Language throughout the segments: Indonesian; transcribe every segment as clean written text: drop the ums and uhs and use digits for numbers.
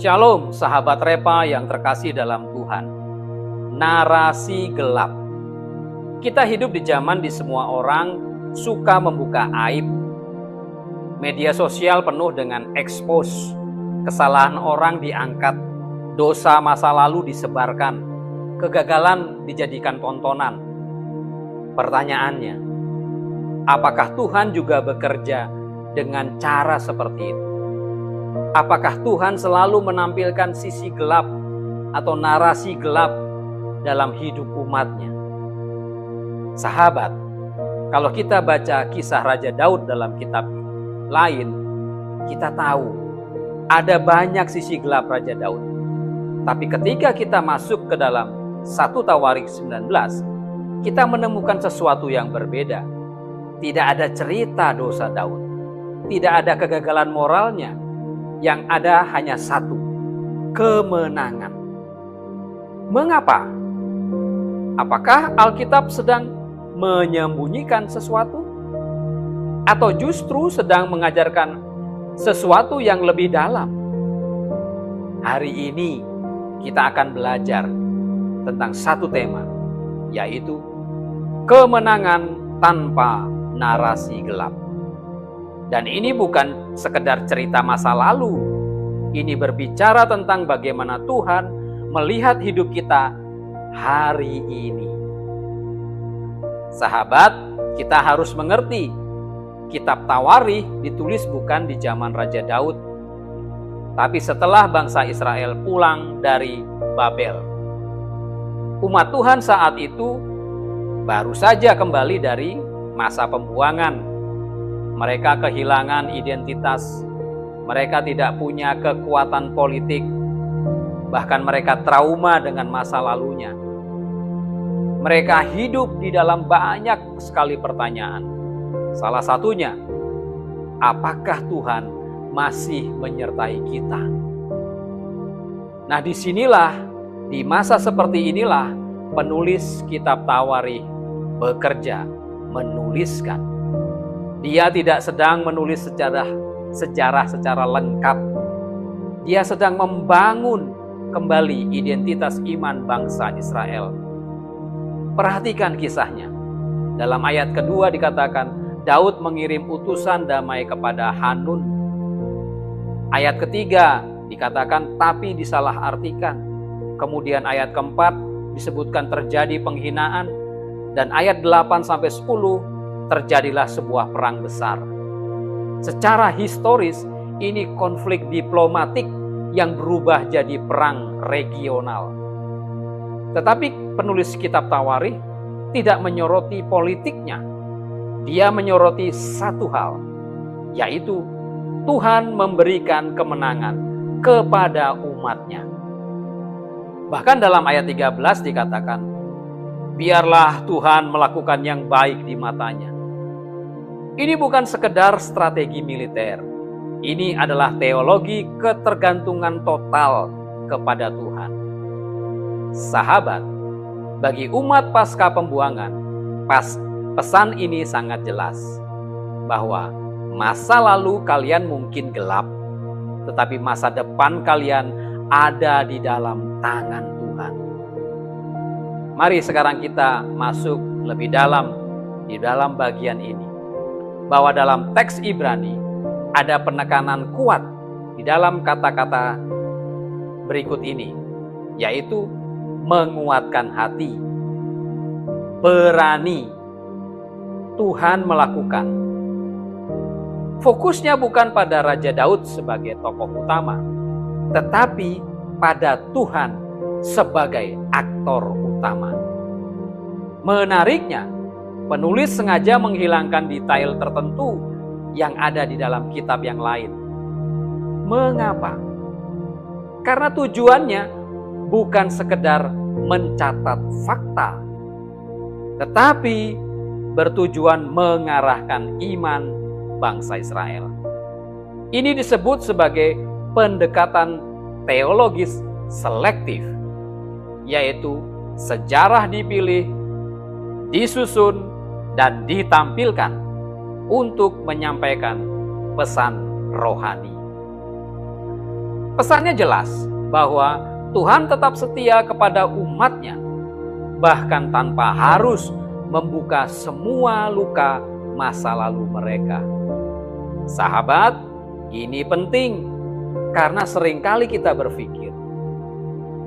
Shalom sahabat Repa yang terkasih dalam Tuhan. Narasi gelap. Kita hidup di zaman di semua orang suka membuka aib. Media sosial penuh dengan expose. Kesalahan orang diangkat, dosa masa lalu disebarkan, kegagalan dijadikan tontonan. Pertanyaannya, apakah Tuhan juga bekerja dengan cara seperti itu? Apakah Tuhan selalu menampilkan sisi gelap atau narasi gelap dalam hidup umatnya? Sahabat, kalau kita baca kisah Raja Daud dalam kitab lain, kita tahu ada banyak sisi gelap Raja Daud. Tapi ketika kita masuk ke dalam 1 Tawarik 19, kita menemukan sesuatu yang berbeda. Tidak ada cerita dosa Daud. Tidak ada kegagalan moralnya. Yang ada hanya satu, kemenangan. Mengapa? Apakah Alkitab sedang menyembunyikan sesuatu? Atau justru sedang mengajarkan sesuatu yang lebih dalam? Hari ini kita akan belajar tentang satu tema, yaitu kemenangan tanpa narasi gelap. Dan ini bukan sekedar cerita masa lalu. Ini berbicara tentang bagaimana Tuhan melihat hidup kita hari ini. Sahabat, kita harus mengerti, kitab Tawarikh ditulis bukan di zaman Raja Daud, tapi setelah bangsa Israel pulang dari Babel. Umat Tuhan saat itu baru saja kembali dari masa pembuangan. Mereka kehilangan identitas, mereka tidak punya kekuatan politik, bahkan mereka trauma dengan masa lalunya. Mereka hidup di dalam banyak sekali pertanyaan. Salah satunya, apakah Tuhan masih menyertai kita? Nah, disinilah, di masa seperti inilah, penulis kitab Tawarikh bekerja, menuliskan. Dia tidak sedang menulis sejarah secara lengkap. Dia sedang membangun kembali identitas iman bangsa Israel. Perhatikan kisahnya. Dalam ayat kedua dikatakan, Daud mengirim utusan damai kepada Hanun. Ayat ketiga dikatakan, tapi disalahartikan. Kemudian ayat keempat disebutkan terjadi penghinaan. Dan ayat 8-10 terjadilah sebuah perang besar. Secara historis, ini konflik diplomatik yang berubah jadi perang regional. Tetapi penulis kitab Tawarikh tidak menyoroti politiknya. Dia menyoroti satu hal, yaitu Tuhan memberikan kemenangan kepada umatnya. Bahkan dalam ayat 13 dikatakan, biarlah Tuhan melakukan yang baik di matanya. Ini bukan sekedar strategi militer. Ini adalah teologi ketergantungan total kepada Tuhan. Sahabat, bagi umat pasca pembuangan, pesan ini sangat jelas. Bahwa masa lalu kalian mungkin gelap, tetapi masa depan kalian ada di dalam tangan Tuhan. Mari sekarang kita masuk lebih dalam di dalam bagian ini. Bahwa dalam teks Ibrani ada penekanan kuat di dalam kata-kata berikut ini, yaitu menguatkan hati, berani, Tuhan melakukan. Fokusnya bukan pada Raja Daud sebagai tokoh utama, tetapi pada Tuhan sebagai aktor utama. Menariknya, penulis sengaja menghilangkan detail tertentu yang ada di dalam kitab yang lain. Mengapa? Karena tujuannya bukan sekedar mencatat fakta, tetapi bertujuan mengarahkan iman bangsa Israel. Ini disebut sebagai pendekatan teologis selektif, yaitu sejarah dipilih, disusun, dan ditampilkan untuk menyampaikan pesan rohani. Pesannya jelas bahwa Tuhan tetap setia kepada umatnya, bahkan tanpa harus membuka semua luka masa lalu mereka. Sahabat, ini penting karena seringkali kita berpikir,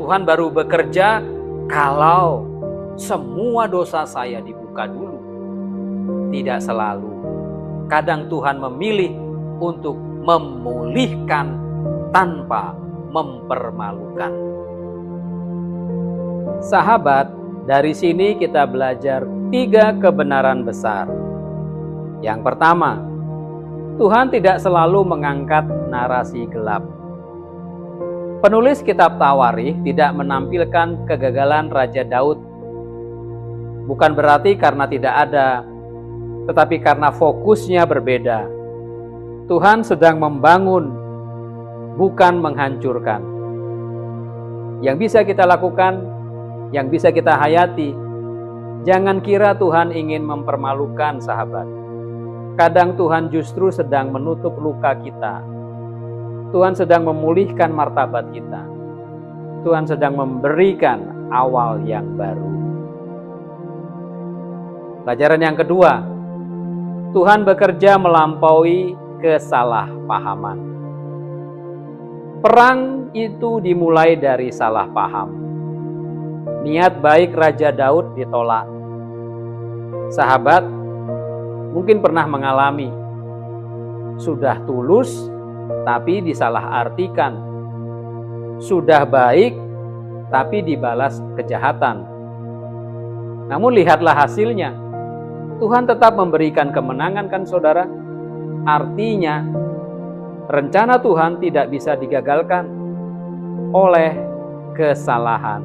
Tuhan baru bekerja kalau semua dosa saya dibuka dulu. Tidak selalu. Kadang Tuhan memilih untuk memulihkan tanpa mempermalukan. Sahabat, dari sini kita belajar 3 kebenaran besar. Yang pertama, Tuhan tidak selalu mengangkat narasi gelap. Penulis kitab Tawarikh tidak menampilkan kegagalan Raja Daud. Bukan berarti karena tidak ada, tetapi karena fokusnya berbeda. Tuhan sedang membangun, bukan menghancurkan. Yang bisa kita lakukan, yang bisa kita hayati, jangan kira Tuhan ingin mempermalukan sahabat. Kadang Tuhan justru sedang menutup luka kita. Tuhan sedang memulihkan martabat kita. Tuhan sedang memberikan awal yang baru. Pelajaran yang kedua, Tuhan bekerja melampaui kesalahpahaman. Perang itu dimulai dari salah paham. Niat baik Raja Daud ditolak. Sahabat, mungkin pernah mengalami, sudah tulus tapi disalahartikan. Sudah baik tapi dibalas kejahatan. Namun lihatlah hasilnya. Tuhan tetap memberikan kemenangan kan saudara? Artinya, rencana Tuhan tidak bisa digagalkan oleh kesalahan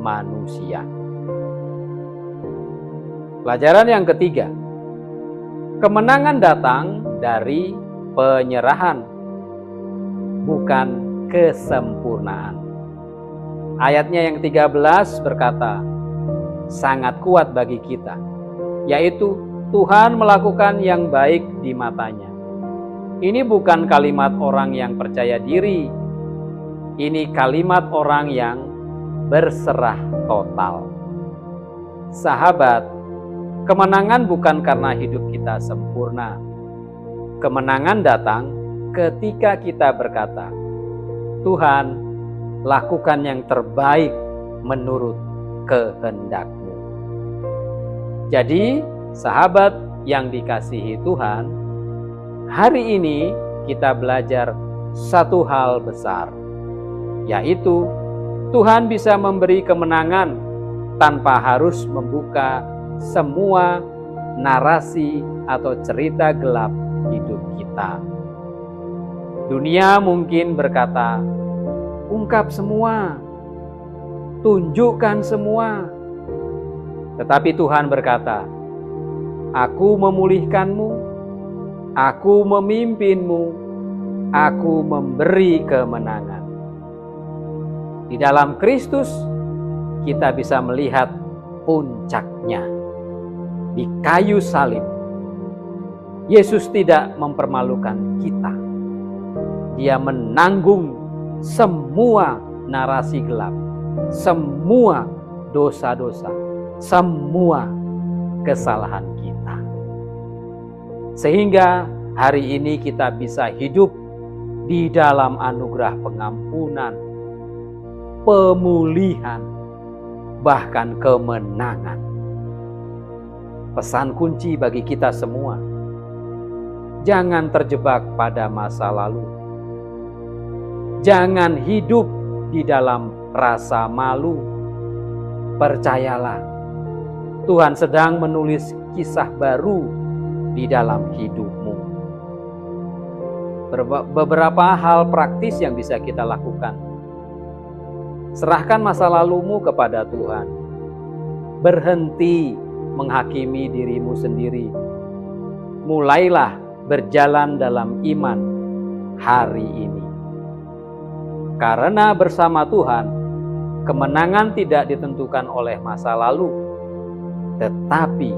manusia. Pelajaran yang ketiga, kemenangan datang dari penyerahan, bukan kesempurnaan. Ayatnya yang 13 berkata, sangat kuat bagi kita, yaitu Tuhan melakukan yang baik di matanya. Ini bukan kalimat orang yang percaya diri. Ini kalimat orang yang berserah total. Sahabat, kemenangan bukan karena hidup kita sempurna. Kemenangan datang ketika kita berkata, Tuhan, lakukan yang terbaik menurut kehendak-Mu. Jadi, sahabat yang dikasihi Tuhan, hari ini kita belajar satu hal besar, yaitu Tuhan bisa memberi kemenangan tanpa harus membuka semua narasi atau cerita gelap hidup kita. Dunia mungkin berkata, ungkap semua, tunjukkan semua. Tetapi Tuhan berkata, aku memulihkanmu, aku memimpinmu, aku memberi kemenangan. Di dalam Kristus, kita bisa melihat puncaknya. Di kayu salib, Yesus tidak mempermalukan kita. Dia menanggung semua narasi gelap, semua dosa-dosa, semua kesalahan kita. Sehingga hari ini kita bisa hidup di dalam anugerah pengampunan, pemulihan, bahkan kemenangan. Pesan kunci bagi kita semua, jangan terjebak pada masa lalu. Jangan hidup di dalam rasa malu. Percayalah, Tuhan sedang menulis kisah baru di dalam hidupmu. Beberapa hal praktis yang bisa kita lakukan. Serahkan masa lalumu kepada Tuhan. Berhenti menghakimi dirimu sendiri. Mulailah berjalan dalam iman hari ini. Karena bersama Tuhan, kemenangan tidak ditentukan oleh masa lalu, tetapi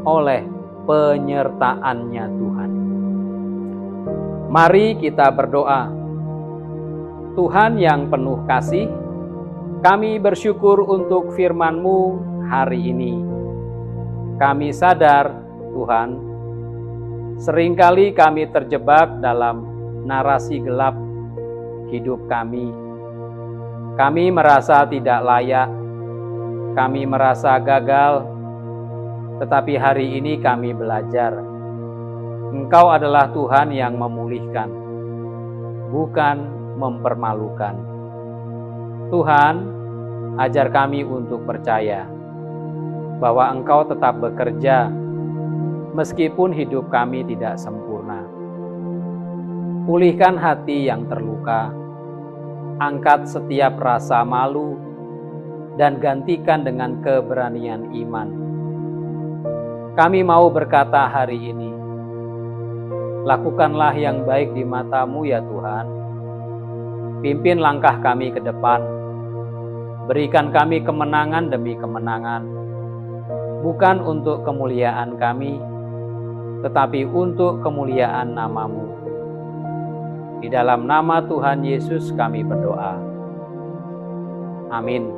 oleh penyertaannya Tuhan. Mari kita berdoa. Tuhan yang penuh kasih, kami bersyukur untuk firman-Mu hari ini. Kami sadar, Tuhan, seringkali kami terjebak dalam narasi gelap hidup kami. Kami merasa tidak layak, kami merasa gagal, tetapi hari ini kami belajar. Engkau adalah Tuhan yang memulihkan, bukan mempermalukan. Tuhan, ajar kami untuk percaya bahwa Engkau tetap bekerja meskipun hidup kami tidak sempurna. Pulihkan hati yang terluka, angkat setiap rasa malu, dan gantikan dengan keberanian iman. Kami mau berkata hari ini, lakukanlah yang baik di mata-Mu ya Tuhan. Pimpin langkah kami ke depan, berikan kami kemenangan demi kemenangan, bukan untuk kemuliaan kami, tetapi untuk kemuliaan nama-Mu. Di dalam nama Tuhan Yesus kami berdoa. Amin.